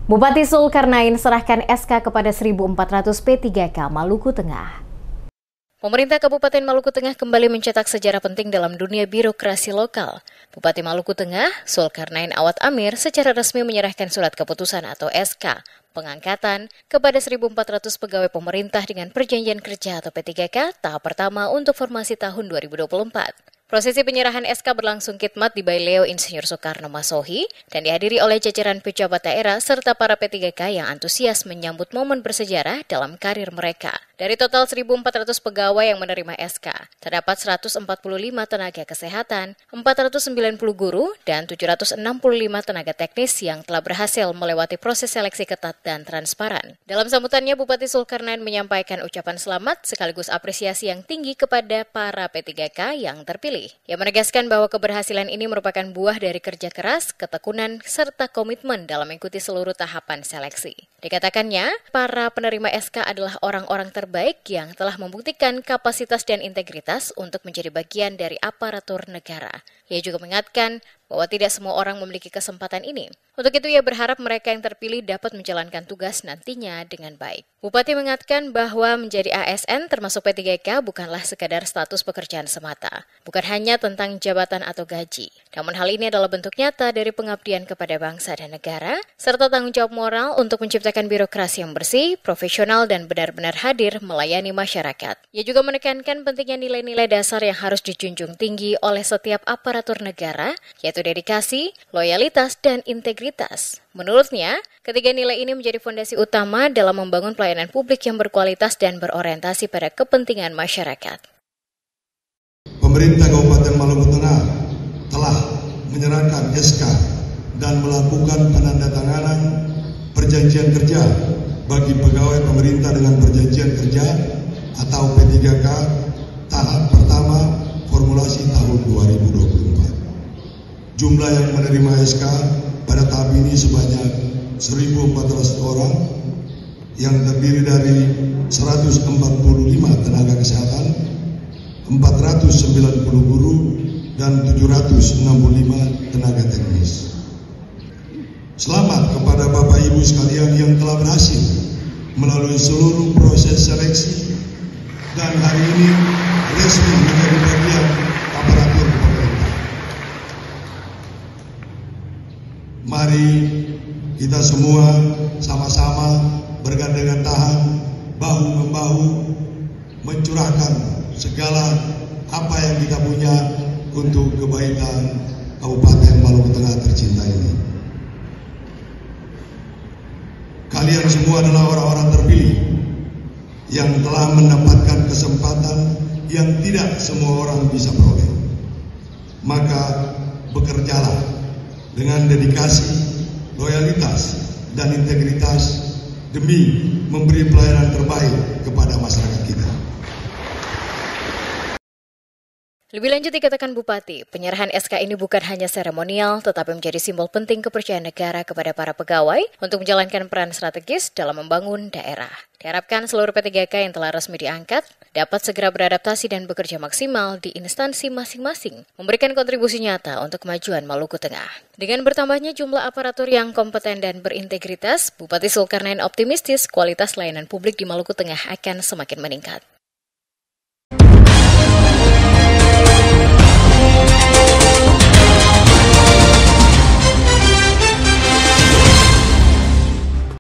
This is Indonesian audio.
Bupati Zulkarnain serahkan SK kepada 1.400 P3K Maluku Tengah. Pemerintah Kabupaten Maluku Tengah kembali mencetak sejarah penting dalam dunia birokrasi lokal. Bupati Maluku Tengah, Zulkarnain Awad Amir, secara resmi menyerahkan surat keputusan atau SK pengangkatan kepada 1.400 pegawai pemerintah dengan perjanjian kerja atau P3K tahap pertama untuk formasi tahun 2024. Prosesi penyerahan SK berlangsung khidmat di Baileo Insinyur Soekarno Masohi dan dihadiri oleh jajaran pejabat daerah serta para P3K yang antusias menyambut momen bersejarah dalam karir mereka. Dari total 1.400 pegawai yang menerima SK, terdapat 145 tenaga kesehatan, 490 guru, dan 765 tenaga teknis yang telah berhasil melewati proses seleksi ketat dan transparan. Dalam sambutannya, Bupati Zulkarnain menyampaikan ucapan selamat sekaligus apresiasi yang tinggi kepada para P3K yang terpilih. Ia menegaskan bahwa keberhasilan ini merupakan buah dari kerja keras, ketekunan, serta komitmen dalam mengikuti seluruh tahapan seleksi. Dikatakannya, para penerima SK adalah orang-orang terbaik yang telah membuktikan kapasitas dan integritas untuk menjadi bagian dari aparatur negara. Ia juga mengingatkan bahwa tidak semua orang memiliki kesempatan ini. Untuk itu, ia berharap mereka yang terpilih dapat menjalankan tugas nantinya dengan baik. Bupati mengingatkan bahwa menjadi ASN termasuk P3K bukanlah sekadar status pekerjaan semata. Bukan hanya tentang jabatan atau gaji. Namun hal ini adalah bentuk nyata dari pengabdian kepada bangsa dan negara, serta tanggung jawab moral untuk menciptakan birokrasi yang bersih, profesional, dan benar-benar hadir melayani masyarakat. Ia juga menekankan pentingnya nilai-nilai dasar yang harus dijunjung tinggi oleh setiap aparatur negara, yaitu dedikasi, loyalitas, dan integritas. Menurutnya, ketiga nilai ini menjadi fondasi utama dalam membangun pelayanan publik yang berkualitas dan berorientasi pada kepentingan masyarakat. Pemerintah Kabupaten Maluku Tengah telah menyerahkan SK dan melakukan penandatanganan perjanjian kerja bagi pegawai pemerintah dengan perjanjian kerja atau P3K tahap pertama formulasi tahun 2024. Jumlah yang menerima SK pada tahap ini sebanyak 1.400 orang yang terdiri dari 145 tenaga kesehatan, 490 guru, dan 765 tenaga teknis. Selamat kepada Bapak Ibu sekalian yang telah berhasil melalui seluruh proses seleksi dan hari ini resmi menjadi bagian aparatur pemerintah. Mari kita semua sama-sama bergandengan tangan, bahu-membahu, mencurahkan segala apa yang kita punya untuk kebaikan Kabupaten Maluku Tengah tercinta ini. Kalian semua adalah orang-orang terpilih yang telah mendapatkan kesempatan yang tidak semua orang bisa peroleh. Maka bekerjalah dengan dedikasi, loyalitas, dan integritas demi memberi pelayanan terbaik kepada masyarakat kita. Lebih lanjut dikatakan Bupati, penyerahan SK ini bukan hanya seremonial, tetapi menjadi simbol penting kepercayaan negara kepada para pegawai untuk menjalankan peran strategis dalam membangun daerah. Diharapkan seluruh P3K yang telah resmi diangkat dapat segera beradaptasi dan bekerja maksimal di instansi masing-masing, memberikan kontribusi nyata untuk kemajuan Maluku Tengah. Dengan bertambahnya jumlah aparatur yang kompeten dan berintegritas, Bupati Zulkarnain optimistis kualitas layanan publik di Maluku Tengah akan semakin meningkat.